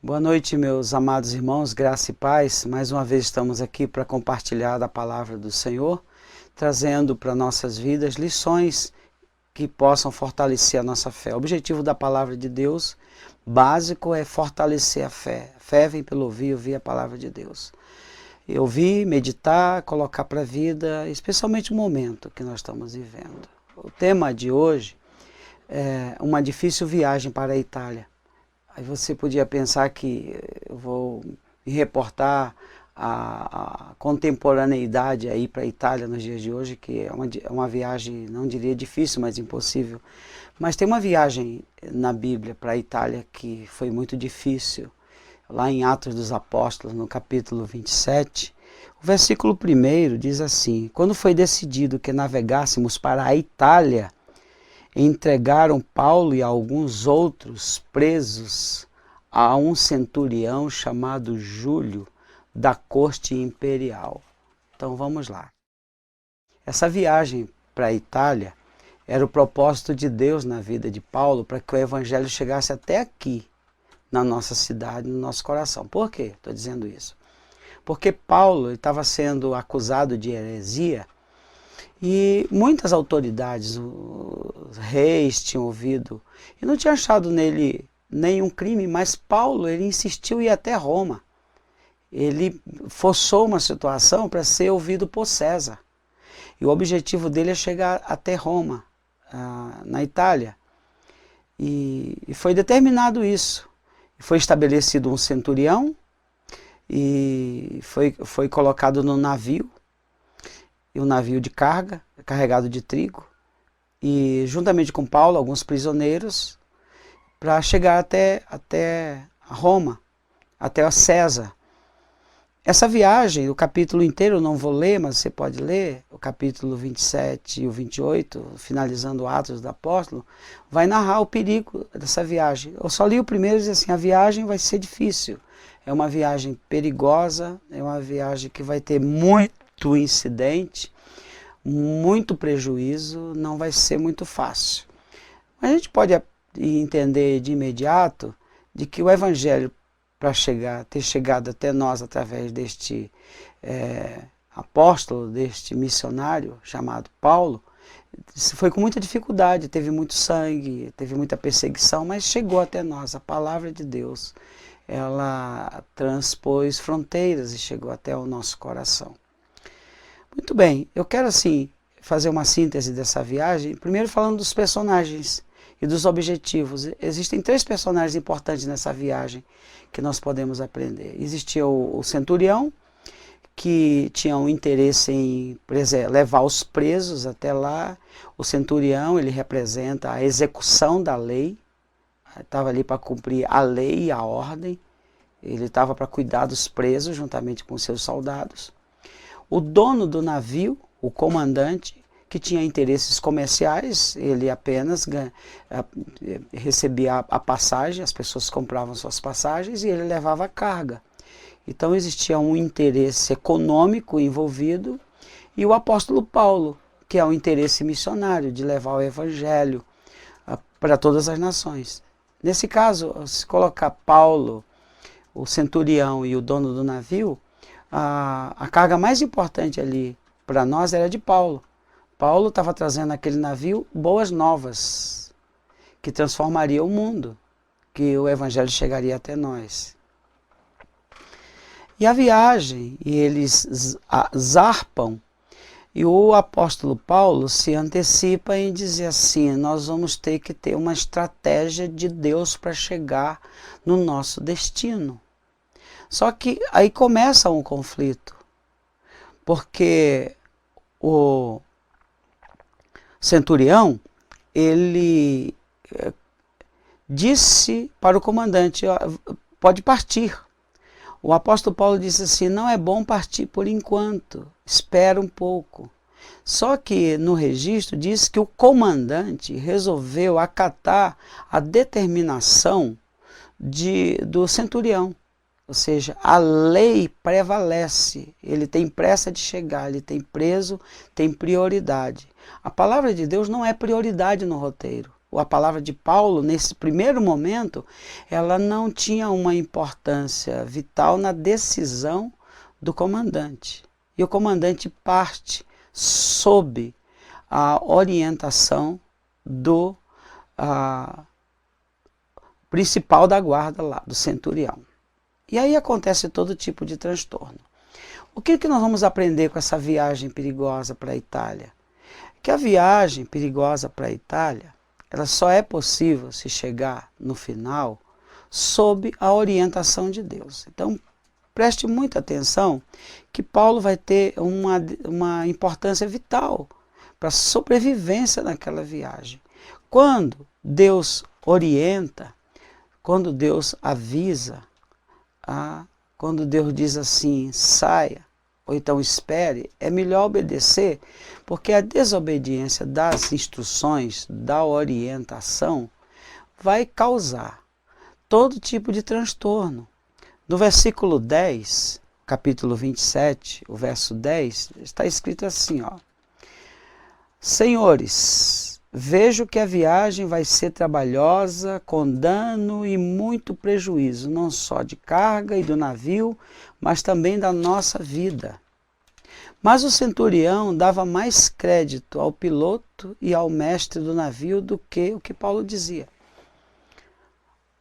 Boa noite, meus amados irmãos, graça e paz. Mais uma vez estamos aqui para compartilhar a palavra do Senhor, trazendo para nossas vidas lições que possam fortalecer a nossa fé. O objetivo da palavra de Deus básico é fortalecer a fé. A fé vem pelo ouvir a palavra de Deus. Ouvir, meditar, colocar para a vida, especialmente o momento que nós estamos vivendo. O tema de hoje é uma difícil viagem para a Itália. Aí você podia pensar que eu vou me reportar a contemporaneidade aí para a Itália nos dias de hoje, que é uma viagem, não diria difícil, mas impossível. Mas tem uma viagem na Bíblia para a Itália que foi muito difícil. Lá em Atos dos Apóstolos, no capítulo 27, o versículo 1 diz assim: quando foi decidido que navegássemos para a Itália, entregaram Paulo e alguns outros presos a um centurião chamado Júlio, da corte imperial. Então vamos lá. Essa viagem para a Itália era o propósito de Deus na vida de Paulo, para que o evangelho chegasse até aqui, na nossa cidade, no nosso coração. Por quê? Estou dizendo isso. Porque Paulo estava sendo acusado de heresia, e muitas autoridades, os reis tinham ouvido e não tinham achado nele nenhum crime, mas Paulo ele insistiu em ir até Roma. Ele forçou uma situação para ser ouvido por César. E o objetivo dele é chegar até Roma, na Itália. E foi determinado isso. Foi estabelecido um centurião e foi colocado no navio, um navio de carga, carregado de trigo, e juntamente com Paulo, alguns prisioneiros, para chegar até Roma, até César. Essa viagem, o capítulo inteiro eu não vou ler, mas você pode ler, o capítulo 27 e o 28, finalizando Atos do Apóstolo, vai narrar o perigo dessa viagem. Eu só li o primeiro e diz assim: a viagem vai ser difícil, é uma viagem perigosa, é uma viagem que vai ter muito incidente, muito prejuízo, não vai ser muito fácil. Mas a gente pode entender de imediato de que o evangelho, para ter chegado até nós através deste apóstolo, deste missionário chamado Paulo, foi com muita dificuldade, teve muito sangue, teve muita perseguição, mas chegou até nós. A palavra de Deus, ela transpôs fronteiras e chegou até o nosso coração. Muito bem, eu quero assim fazer uma síntese dessa viagem, primeiro falando dos personagens e dos objetivos. Existem 3 personagens importantes nessa viagem que nós podemos aprender. Existia o centurião, que tinha um interesse em levar os presos até lá. O centurião, ele representa a execução da lei, estava ali para cumprir a lei e a ordem, ele estava para cuidar dos presos juntamente com seus soldados. O dono do navio, o comandante, que tinha interesses comerciais, ele apenas recebia a passagem, as pessoas compravam suas passagens e ele levava a carga. Então existia um interesse econômico envolvido, e o apóstolo Paulo, que é o interesse missionário de levar o evangelho para todas as nações. Nesse caso, se colocar Paulo, o centurião e o dono do navio, a carga mais importante ali para nós era de Paulo. Paulo estava trazendo naquele navio boas novas, que transformaria o mundo, que o evangelho chegaria até nós. E a viagem, e eles zarpam, e o apóstolo Paulo se antecipa em dizer assim: nós vamos ter que ter uma estratégia de Deus para chegar no nosso destino. Só que aí começa um conflito, porque o centurião, ele disse para o comandante: pode partir. O apóstolo Paulo disse assim: não é bom partir por enquanto, espera um pouco. Só que no registro diz que o comandante resolveu acatar a determinação do centurião. Ou seja, a lei prevalece, ele tem pressa de chegar, ele tem preso, tem prioridade. A palavra de Deus não é prioridade no roteiro. a palavra de Paulo, nesse primeiro momento, ela não tinha uma importância vital na decisão do comandante. E o comandante parte sob a orientação do principal da guarda lá, do centurião. E aí acontece todo tipo de transtorno. O que nós vamos aprender com essa viagem perigosa para a Itália? Que a viagem perigosa para a Itália, ela só é possível se chegar no final sob a orientação de Deus. Então, preste muita atenção que Paulo vai ter uma importância vital para a sobrevivência naquela viagem. Quando Deus orienta, quando Deus avisa, quando Deus diz assim, saia, ou então espere, é melhor obedecer, porque a desobediência das instruções, da orientação, vai causar todo tipo de transtorno. No versículo 10, capítulo 27, o verso 10, está escrito assim, ó: Senhores, vejo que a viagem vai ser trabalhosa, com dano e muito prejuízo, não só de carga e do navio, mas também da nossa vida. Mas o centurião dava mais crédito ao piloto e ao mestre do navio do que o que Paulo dizia.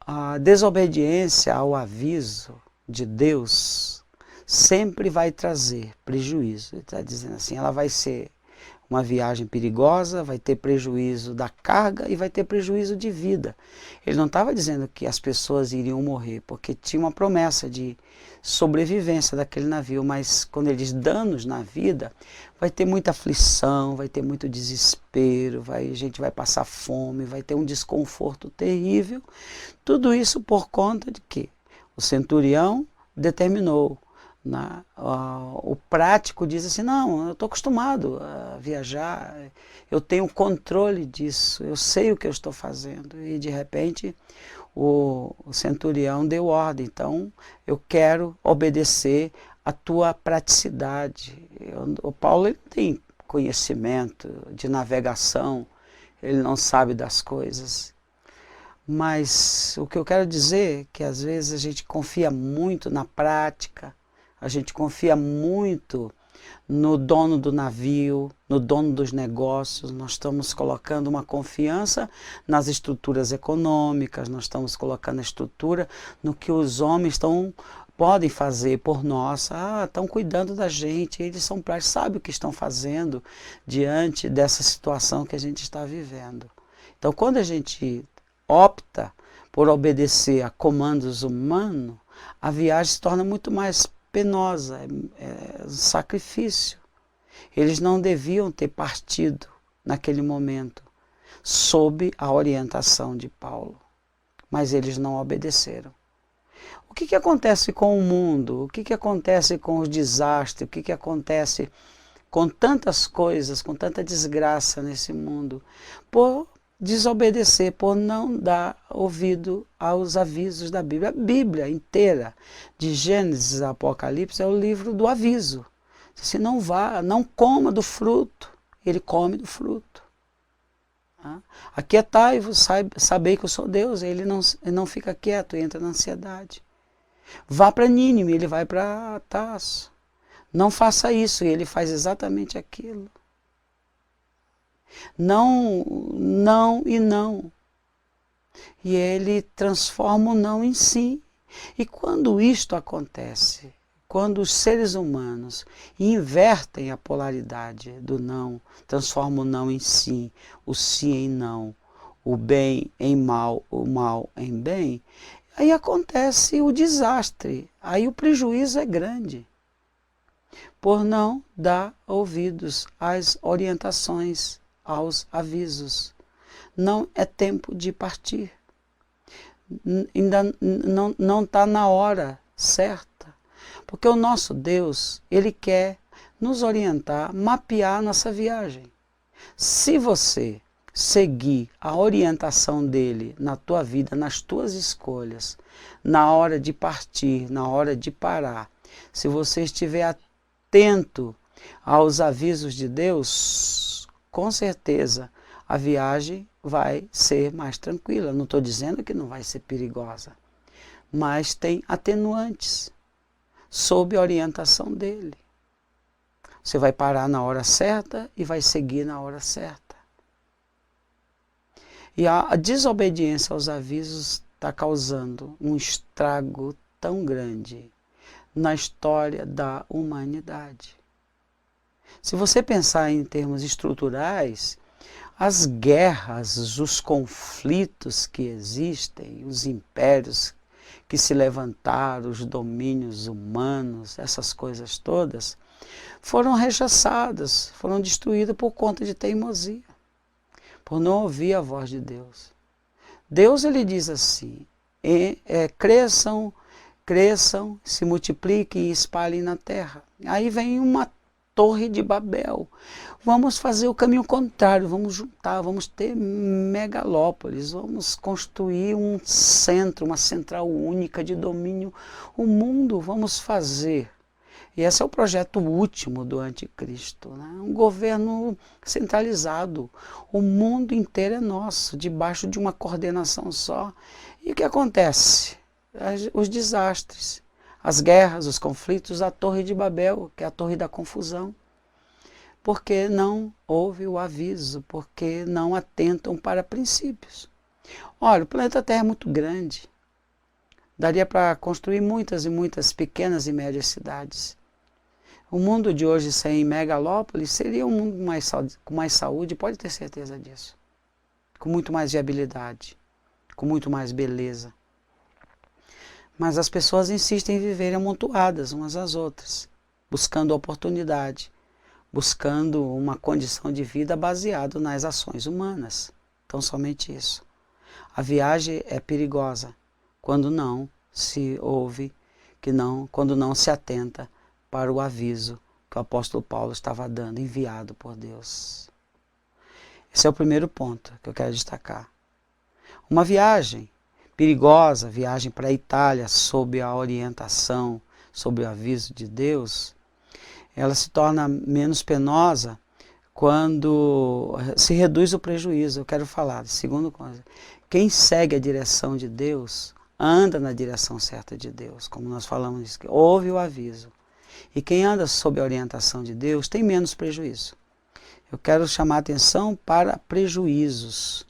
A desobediência ao aviso de Deus sempre vai trazer prejuízo. Ele está dizendo assim, ela vai ser uma viagem perigosa, vai ter prejuízo da carga e vai ter prejuízo de vida. Ele não estava dizendo que as pessoas iriam morrer, porque tinha uma promessa de sobrevivência daquele navio, mas quando ele diz danos na vida, vai ter muita aflição, vai ter muito desespero, a gente vai passar fome, vai ter um desconforto terrível. Tudo isso por conta de que o centurião determinou. O prático diz assim, não, eu estou acostumado a viajar, eu tenho controle disso, eu sei o que eu estou fazendo. E de repente o centurião deu ordem, então eu quero obedecer a tua praticidade. O Paulo ele tem conhecimento de navegação, ele não sabe das coisas. Mas o que eu quero dizer é que às vezes a gente confia muito na prática, a gente confia muito no dono do navio, no dono dos negócios, nós estamos colocando uma confiança nas estruturas econômicas, nós estamos colocando a estrutura no que os homens podem fazer por nós. Estão cuidando da gente, eles são práticos, sabem o que estão fazendo diante dessa situação que a gente está vivendo. Então, quando a gente opta por obedecer a comandos humanos, a viagem se torna muito mais penosa, é um sacrifício. Eles não deviam ter partido naquele momento, sob a orientação de Paulo, mas eles não obedeceram. O que acontece com o mundo? O que acontece com os desastres? O que acontece com tantas coisas, com tanta desgraça nesse mundo? Por desobedecer, por não dar ouvido aos avisos da Bíblia. A Bíblia inteira, de Gênesis a Apocalipse, é o livro do aviso. Se não vá, não coma do fruto, ele come do fruto. Aquietai-vos, sabei que eu sou Deus, ele não fica quieto, entra na ansiedade. Vá para Nínive, ele vai para Tarso. Não faça isso, e ele faz exatamente aquilo. Não, não e não. E ele transforma o não em sim. E quando isto acontece, quando os seres humanos invertem a polaridade do não, transformam o não em sim, o sim em não, o bem em mal, o mal em bem, aí acontece o desastre, aí o prejuízo é grande, por não dar ouvidos às orientações, aos avisos. Não é tempo de partir. Ainda não está na hora certa. Porque o nosso Deus, Ele quer nos orientar, mapear a nossa viagem. Se você seguir a orientação dEle na tua vida, nas tuas escolhas, na hora de partir, na hora de parar, se você estiver atento aos avisos de Deus, com certeza a viagem vai ser mais tranquila. Não estou dizendo que não vai ser perigosa, mas tem atenuantes sob a orientação dele. Você vai parar na hora certa e vai seguir na hora certa. E a desobediência aos avisos está causando um estrago tão grande na história da humanidade. Se você pensar em termos estruturais, as guerras, os conflitos que existem, os impérios que se levantaram, os domínios humanos, essas coisas todas, foram rechaçadas, foram destruídas por conta de teimosia, por não ouvir a voz de Deus. Deus, ele diz assim, cresçam, se multipliquem e espalhem na terra. Aí vem uma torre de Babel. Vamos fazer o caminho contrário, vamos juntar, vamos ter megalópolis, vamos construir um centro, uma central única de domínio. O mundo vamos fazer. E esse é o projeto último do anticristo, né? Um governo centralizado. O mundo inteiro é nosso, debaixo de uma coordenação só. E o que acontece? Os desastres, as guerras, os conflitos, a Torre de Babel, que é a torre da confusão. Porque não houve o aviso, porque não atentam para princípios. Olha, o planeta Terra é muito grande. Daria para construir muitas e muitas pequenas e médias cidades. O mundo de hoje sem megalópolis seria um mundo com mais saúde, pode ter certeza disso. Com muito mais viabilidade, com muito mais beleza. Mas as pessoas insistem em viverem amontoadas umas às outras, buscando oportunidade, buscando uma condição de vida baseada nas ações humanas. Então, somente isso. A viagem é perigosa quando não se ouve, quando não se atenta para o aviso que o apóstolo Paulo estava dando, enviado por Deus. Esse é o primeiro ponto que eu quero destacar. Uma viagem perigosa, viagem para a Itália, sob a orientação, sob o aviso de Deus, ela se torna menos penosa quando se reduz o prejuízo. Eu quero falar, segunda coisa, quem segue a direção de Deus, anda na direção certa de Deus, como nós falamos, ouve o aviso. E quem anda sob a orientação de Deus tem menos prejuízo. Eu quero chamar a atenção para prejuízos.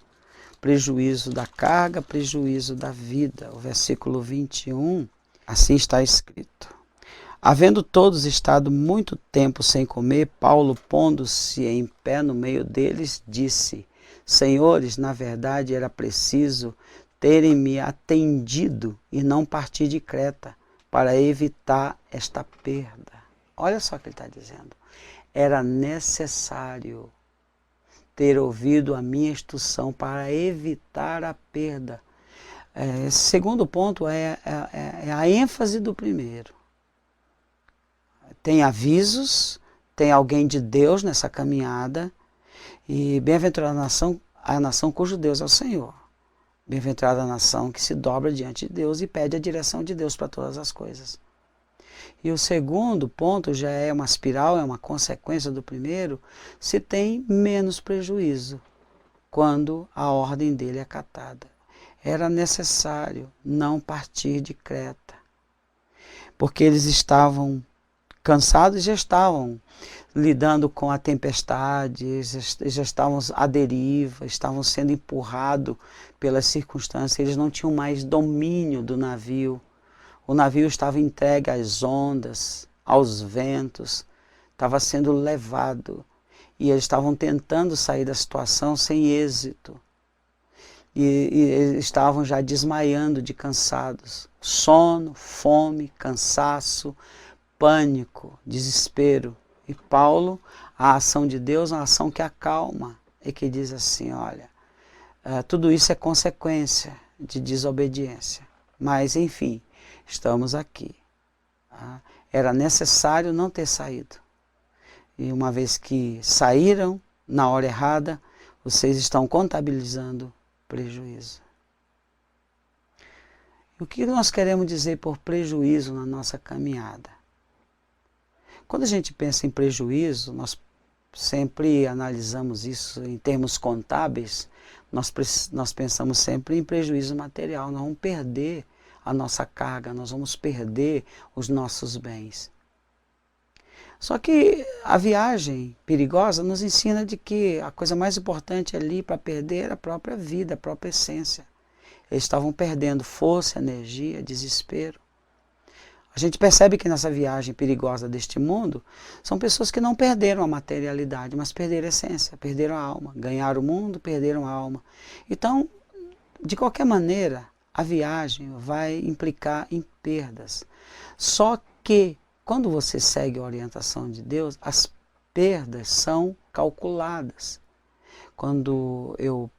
Prejuízo da carga, prejuízo da vida. O versículo 21, assim está escrito. Havendo todos estado muito tempo sem comer, Paulo, pondo-se em pé no meio deles, disse: Senhores, na verdade era preciso terem-me atendido e não partir de Creta, para evitar esta perda. Olha só o que ele está dizendo. Era necessário ter ouvido a minha instrução para evitar a perda. Esse segundo ponto é a ênfase do primeiro. Tem avisos, tem alguém de Deus nessa caminhada, e bem-aventurada a nação cujo Deus é o Senhor. Bem-aventurada a nação que se dobra diante de Deus e pede a direção de Deus para todas as coisas. E o segundo ponto já é uma espiral, é uma consequência do primeiro, se tem menos prejuízo quando a ordem dele é acatada. Era necessário não partir de Creta, porque eles estavam cansados, já estavam lidando com a tempestade, já estavam à deriva, estavam sendo empurrados pelas circunstâncias, eles não tinham mais domínio do navio. O navio estava entregue às ondas, aos ventos, estava sendo levado. E eles estavam tentando sair da situação sem êxito. E estavam já desmaiando de cansados. Sono, fome, cansaço, pânico, desespero. E Paulo, a ação de Deus é uma ação que acalma e que diz assim, olha, tudo isso é consequência de desobediência. Mas, enfim, estamos aqui. Era necessário não ter saído. E uma vez que saíram na hora errada, vocês estão contabilizando prejuízo. E o que nós queremos dizer por prejuízo na nossa caminhada? Quando a gente pensa em prejuízo, nós sempre analisamos isso em termos contábeis, nós pensamos sempre em prejuízo material, nós vamos perder a nossa carga, nós vamos perder os nossos bens. Só que a viagem perigosa nos ensina de que a coisa mais importante ali para perder era a própria vida, a própria essência. Eles estavam perdendo força, energia, desespero. A gente percebe que nessa viagem perigosa deste mundo, são pessoas que não perderam a materialidade, mas perderam a essência, perderam a alma. Ganharam o mundo, perderam a alma. Então, de qualquer maneira, a viagem vai implicar em perdas. Só que, quando você segue a orientação de Deus, as perdas são calculadas. Quando eu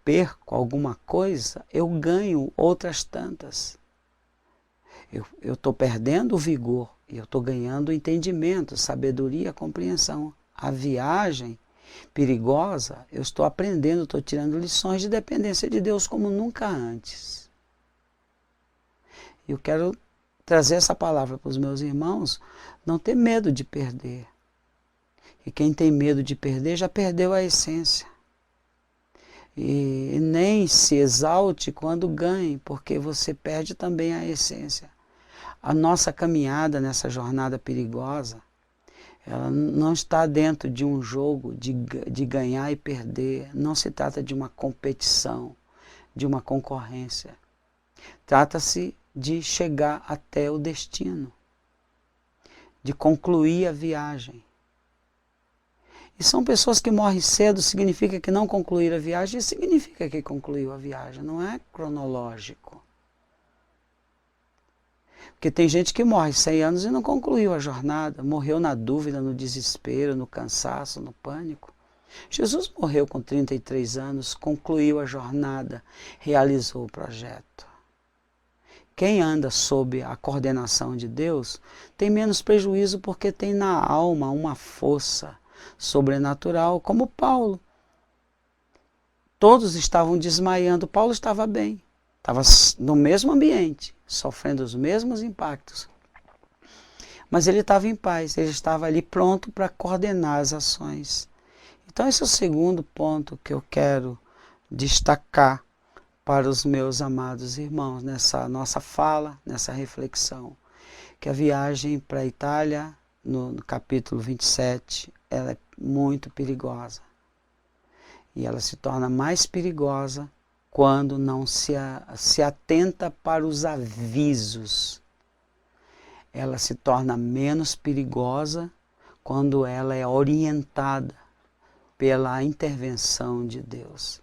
perco alguma coisa, eu ganho outras tantas. Eu estou perdendo o vigor e eu estou ganhando entendimento, sabedoria, compreensão. A viagem perigosa, eu estou aprendendo, estou tirando lições de dependência de Deus como nunca antes. Eu quero trazer essa palavra para os meus irmãos, não ter medo de perder. E quem tem medo de perder já perdeu a essência. E nem se exalte quando ganhe, porque você perde também a essência. A nossa caminhada nessa jornada perigosa, ela não está dentro de um jogo de ganhar e perder. Não se trata de uma competição, de uma concorrência. Trata-se de chegar até o destino, de concluir a viagem. E são pessoas que morrem cedo, significa que não concluíram a viagem, significa que concluiu a viagem, não é cronológico. Porque tem gente que morre 100 anos e não concluiu a jornada, morreu na dúvida, no desespero, no cansaço, no pânico. Jesus morreu com 33 anos, concluiu a jornada, realizou o projeto. Quem anda sob a coordenação de Deus tem menos prejuízo porque tem na alma uma força sobrenatural, como Paulo. Todos estavam desmaiando, Paulo estava bem, estava no mesmo ambiente, sofrendo os mesmos impactos. Mas ele estava em paz, ele estava ali pronto para coordenar as ações. Então esse é o segundo ponto que eu quero destacar para os meus amados irmãos, nessa nossa fala, nessa reflexão, que a viagem para a Itália, no capítulo 27, ela é muito perigosa. E ela se torna mais perigosa quando não se atenta para os avisos. Ela se torna menos perigosa quando ela é orientada pela intervenção de Deus.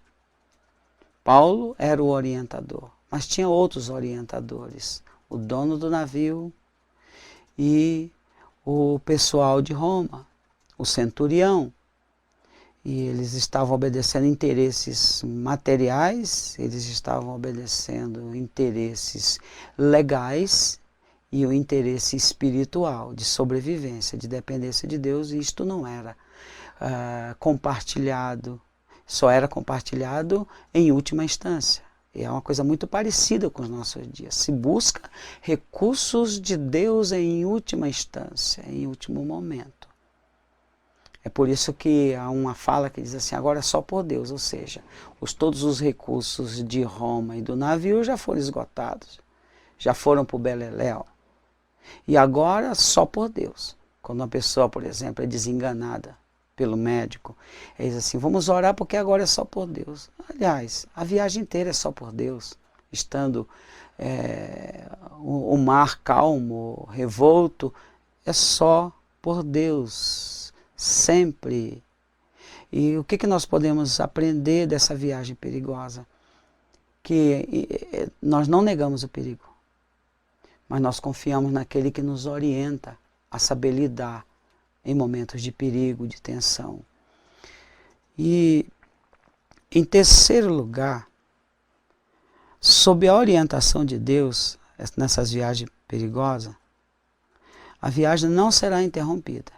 Paulo era o orientador, mas tinha outros orientadores, o dono do navio e o pessoal de Roma, o centurião. E eles estavam obedecendo interesses materiais, eles estavam obedecendo interesses legais e o interesse espiritual, de sobrevivência, de dependência de Deus, e isto não era compartilhado, só era compartilhado em última instância. E é uma coisa muito parecida com os nossos dias. Se busca recursos de Deus em última instância, em último momento. É por isso que há uma fala que diz assim, agora é só por Deus, ou seja, todos os recursos de Roma e do navio já foram esgotados, já foram para o beleléu. E agora só por Deus. Quando uma pessoa, por exemplo, é desenganada pelo médico, ele diz assim, vamos orar porque agora é só por Deus. Aliás, a viagem inteira é só por Deus, estando o mar calmo, revolto, é só por Deus, sempre. E o que nós podemos aprender dessa viagem perigosa? Que nós não negamos o perigo, mas nós confiamos naquele que nos orienta a saber lidar em momentos de perigo, de tensão. E, em terceiro lugar, sob a orientação de Deus, nessas viagens perigosas, a viagem não será interrompida.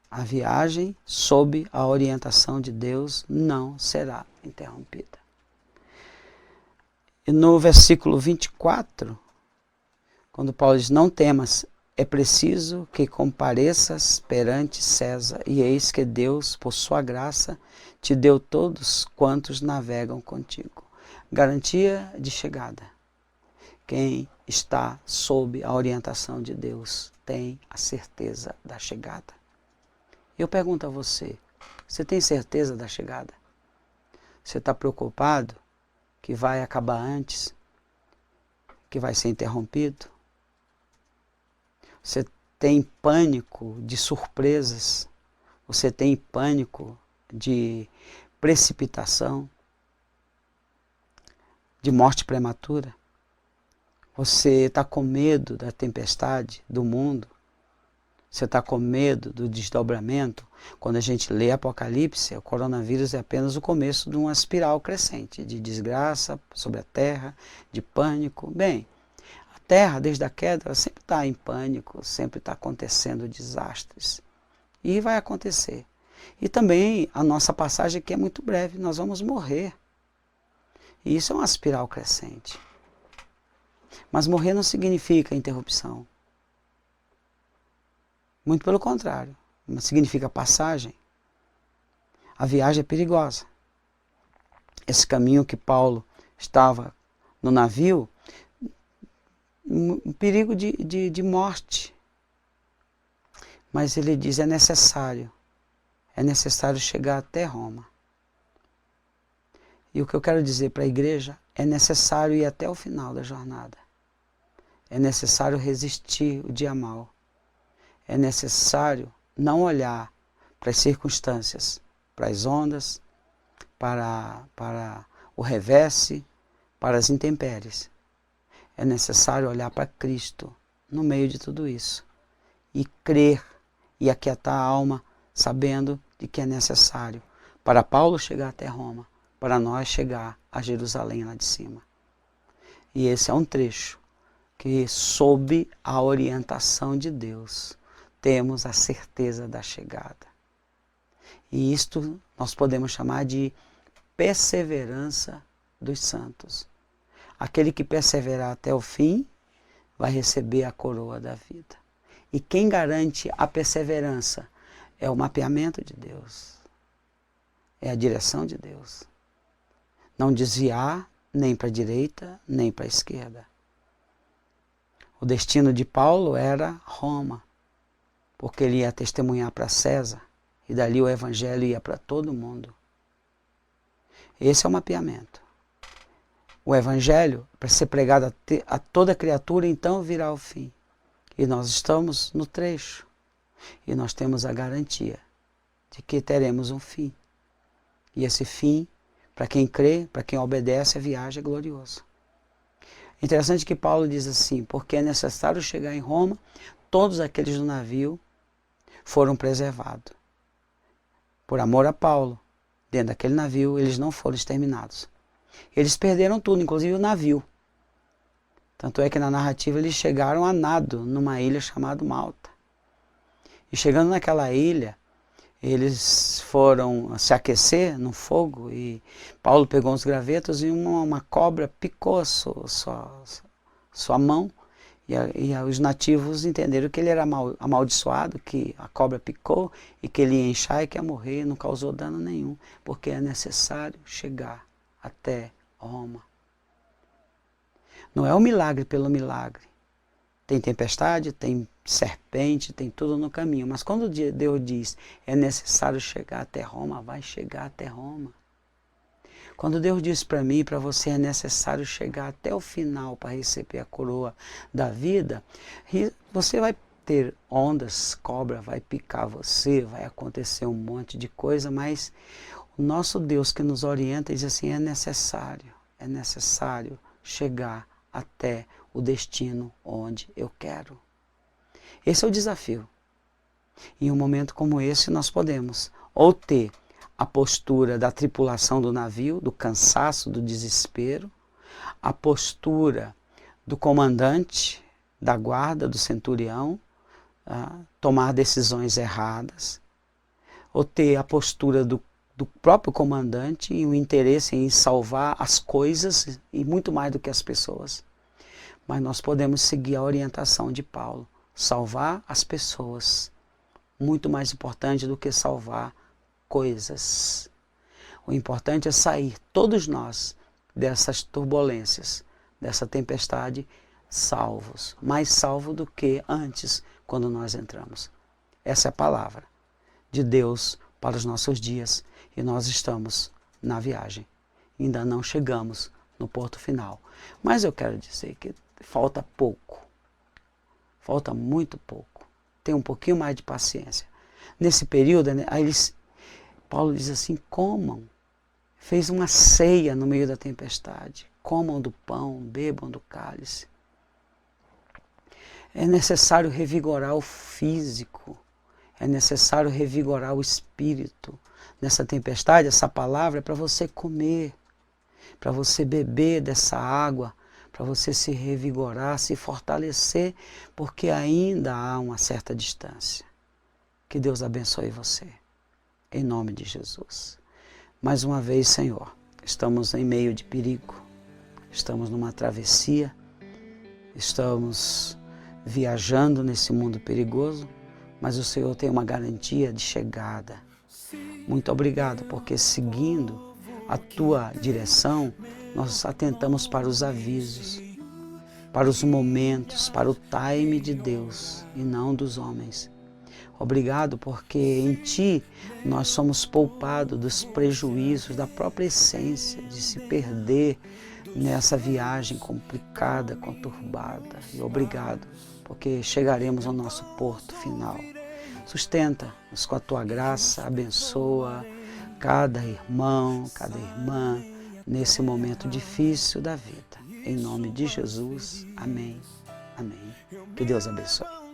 A viagem, sob a orientação de Deus, não será interrompida. E no versículo 24, quando Paulo diz, não temas, é preciso que compareças perante César, e eis que Deus, por sua graça, te deu todos quantos navegam contigo. Garantia de chegada. Quem está sob a orientação de Deus tem a certeza da chegada. Eu pergunto a você, você tem certeza da chegada? Você está preocupado que vai acabar antes? Que vai ser interrompido? Você tem pânico de surpresas? Você tem pânico de precipitação? De morte prematura? Você está com medo da tempestade do mundo? Você está com medo do desdobramento? Quando a gente lê Apocalipse, o coronavírus é apenas o começo de uma espiral crescente de desgraça sobre a terra, de pânico. Bem, a terra, desde a queda, ela sempre está em pânico, sempre está acontecendo desastres. E vai acontecer. E também a nossa passagem aqui é muito breve, nós vamos morrer. E isso é uma espiral crescente. Mas morrer não significa interrupção. Muito pelo contrário, significa passagem. A viagem é perigosa. Esse caminho que Paulo estava no navio, um perigo de morte. Mas ele diz, é necessário chegar até Roma. E o que eu quero dizer para a igreja, é necessário ir até o final da jornada. É necessário resistir o dia mau. É necessário não olhar para as circunstâncias, para as ondas, para o revés, para as intempéries. É necessário olhar para Cristo no meio de tudo isso e crer e aquietar a alma, sabendo de que é necessário para Paulo chegar até Roma, para nós chegar a Jerusalém lá de cima. E esse é um trecho que, sob a orientação de Deus, temos a certeza da chegada. E isto nós podemos chamar de perseverança dos santos. Aquele que perseverar até o fim vai receber a coroa da vida. E quem garante a perseverança é o mapeamento de Deus, é a direção de Deus. Não desviar nem para a direita, nem para a esquerda. O destino de Paulo era Roma, porque ele ia testemunhar para César, e dali o evangelho ia para todo mundo. Esse é o mapeamento. O evangelho, para ser pregado a toda criatura, então virá o fim. E nós estamos no trecho, e nós temos a garantia de que teremos um fim. E esse fim, para quem crê, para quem obedece, a viagem é gloriosa. Interessante que Paulo diz assim, porque é necessário chegar em Roma, todos aqueles do navio foram preservados. Por amor a Paulo, dentro daquele navio, eles não foram exterminados. Eles perderam tudo, inclusive o navio. Tanto é que na narrativa eles chegaram a nado numa ilha chamada Malta. E chegando naquela ilha, eles foram se aquecer no fogo e Paulo pegou uns gravetos e uma cobra picou a sua mão. E os nativos entenderam que ele era amaldiçoado, que a cobra picou e que ele ia inchar e que ia morrer, não causou dano nenhum, porque é necessário chegar até Roma. Não é um milagre pelo milagre. Tem tempestade, tem serpente, tem tudo no caminho. Mas quando Deus diz, é necessário chegar até Roma, vai chegar até Roma. Quando Deus diz para mim e para você, é necessário chegar até o final para receber a coroa da vida, você vai ter ondas, cobra vai picar você, vai acontecer um monte de coisa, mas o nosso Deus que nos orienta diz assim, é necessário chegar até o destino onde eu quero. Esse é o desafio. Em um momento como esse, nós podemos ou ter a postura da tripulação do navio, do cansaço, do desespero, a postura do comandante, da guarda, do centurião, tomar decisões erradas, ou ter a postura do próprio comandante e o interesse em salvar as coisas e muito mais do que as pessoas. Mas nós podemos seguir a orientação de Paulo. salvar as pessoas, muito mais importante do que salvar coisas. O importante é sair, todos nós, dessas turbulências, dessa tempestade, salvos, mais salvos do que antes, quando nós entramos. Essa é a palavra de Deus para os nossos dias, e nós estamos na viagem. Ainda não chegamos no porto final, mas eu quero dizer que falta pouco, falta muito pouco. Tenha um pouquinho mais de paciência. Nesse período, Paulo diz assim, comam. Fez uma ceia no meio da tempestade. Comam do pão, bebam do cálice. É necessário revigorar o físico. É necessário revigorar o espírito. Nessa tempestade, essa palavra é para você comer, para você beber dessa água, para você se revigorar, se fortalecer, porque ainda há uma certa distância. Que Deus abençoe você, em nome de Jesus. Mais uma vez, Senhor, estamos em meio de perigo, estamos numa travessia, estamos viajando nesse mundo perigoso, mas o Senhor tem uma garantia de chegada. Muito obrigado, porque seguindo a Tua direção, nós atentamos para os avisos, para os momentos, para o time de Deus e não dos homens. Obrigado porque em Ti nós somos poupados dos prejuízos da própria essência, de se perder nessa viagem complicada, conturbada. E obrigado porque chegaremos ao nosso porto final. Sustenta-nos com a Tua graça, abençoa cada irmão, cada irmã nesse momento difícil da vida. Em nome de Jesus, amém, amém. Que Deus abençoe.